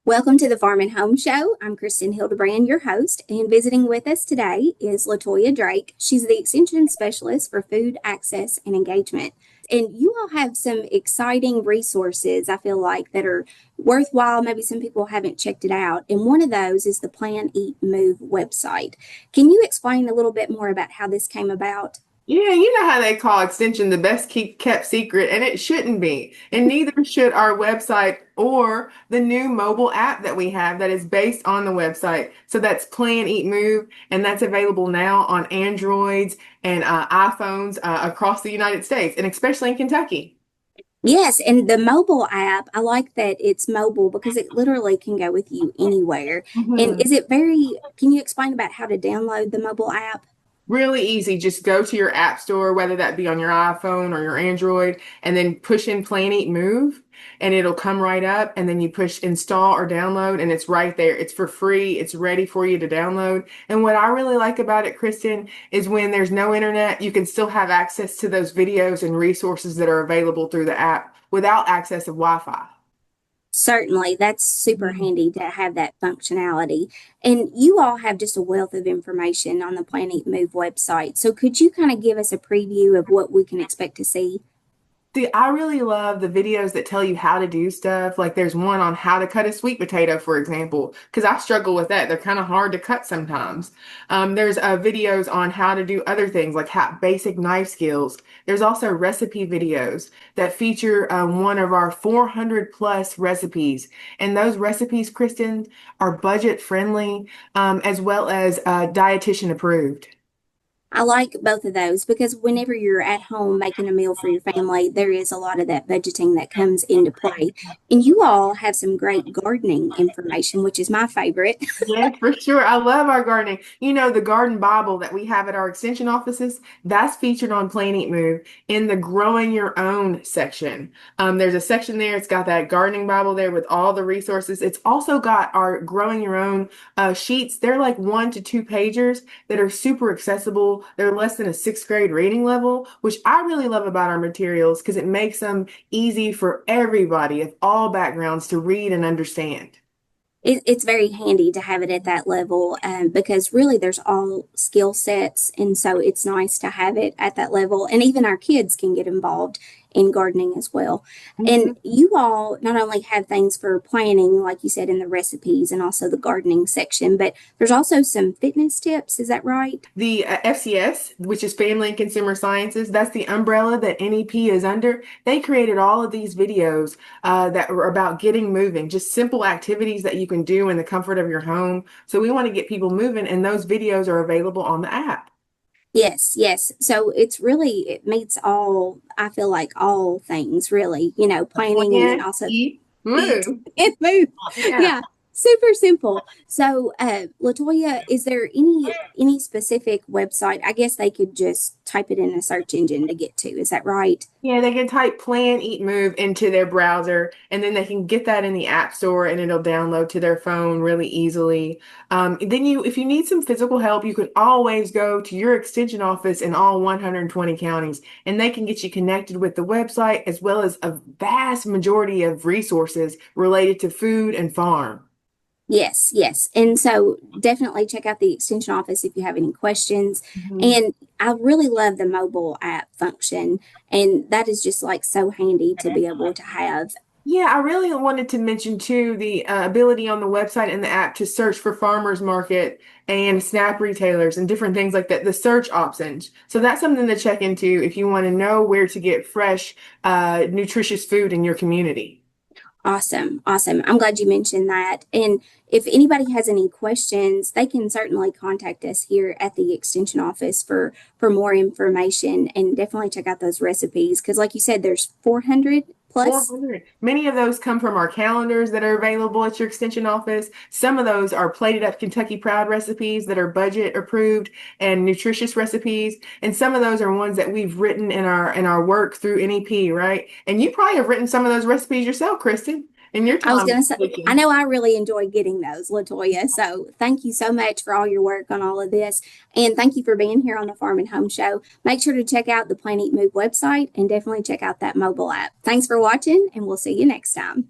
Welcome to the Farm and Home Show. I'm Kristin Hildabrand, your host, and visiting with us today is LaToya Drake. She's the Extension Specialist for Food Access and Engagement. And you all have some exciting resources, I feel like, that are worthwhile. Maybe some people haven't checked it out. And one of those is the Plan, Eat, Move website. Can you explain a little bit more about how this came about? Yeah, you know how they call extension the best kept secret, and it shouldn't be. And neither should our website or the new mobile app that we have that is based on the website. So that's Plan, Eat, Move, and that's available now on Androids and iPhones across the United States, and especially in Kentucky. Yes, and the mobile app, I like that it's mobile because it literally can go with you anywhere. And Mhm. can you explain about how to download the mobile app? Really easy. Just go to your app store, whether that be on your iPhone or your Android, and then push in Plan Eat Move, and it'll come right up. And then you push install or download, and it's right there. It's for free. It's ready for you to download. And what I really like about it, Kristen, is when there's no internet, you can still have access to those videos and resources that are available through the app without access of Wi-Fi. Certainly, that's super handy to have that functionality. And you all have just a wealth of information on the Planet Move website. So could you kind of give us a preview of what we can expect to see? See, I really love the videos that tell you how to do stuff. Like there's one on how to cut a sweet potato, for example, because I struggle with that. They're kind of hard to cut sometimes. There's videos on how to do other things like basic knife skills. There's also recipe videos that feature one of our 400 plus recipes. And those recipes, Kristen, are budget friendly as well as dietitian approved. I like both of those because whenever you're at home making a meal for your family, there is a lot of that budgeting that comes into play. And you all have some great gardening information, which is my favorite. Yeah, for sure. I love our gardening. You know, the garden Bible that we have at our extension offices, that's featured on Plan Eat Move in the Growing Your Own section. There's a section there. It's got that gardening Bible there with all the resources. It's also got our Growing Your Own sheets. They're like 1 to 2 pagers that are super accessible. They're less than a sixth grade reading level, which I really love about our materials because it makes them easy for everybody of all backgrounds to read and understand. It's very handy to have it at that level because really there's all skill sets. And so it's nice to have it at that level. And even our kids can get involved in gardening as well. And you all not only have things for planning, like you said, in the recipes and also the gardening section, but there's also some fitness tips. Is that right? The FCS, which is Family and Consumer Sciences, that's the umbrella that NEP is under. They created all of these videos that were about getting moving, just simple activities that you can do in the comfort of your home. So we want to get people moving, and those videos are available on the app. Yes, yes. So it meets all, I feel like all things really, planning and then Plan, also eat, eat move. and move. Yeah. Yeah, super simple. So, LaToya, is there any specific website? I guess they could just type it in a search engine to get to. Is that right? Yeah, they can type Plan, Eat, Move into their browser, and then they can get that in the App Store, and it'll download to their phone really easily. If you need some physical help, you can always go to your extension office in all 120 counties, and they can get you connected with the website as well as a vast majority of resources related to food and farm. Yes, yes. And so definitely check out the extension office if you have any questions. Mhm. And I really love the mobile app function, and that is just like so handy to be able to have. Yeah, I really wanted to mention too the ability on the website and the app to search for farmers market and SNAP retailers and different things like that, the search options. So that's something to check into if you want to know where to get fresh, nutritious food in your community. Awesome. Awesome. I'm glad you mentioned that. And if anybody has any questions, they can certainly contact us here at the extension office for more information and definitely check out those recipes because like you said, there's 400 plus. 400. Many of those come from our calendars that are available at your extension office. Some of those are plated up Kentucky Proud recipes that are budget approved and nutritious recipes. And some of those are ones that we've written in our work through NEP, right? And you probably have written some of those recipes yourself, Kristen, in your I was time going to say, I cooking. know I really enjoy getting those, LaToya. So thank you so much for all your work on all of this. And thank you for being here on the Farm and Home Show. Make sure to check out the Planet Move website and definitely check out that mobile app. Thanks for watching, and we'll see you next time.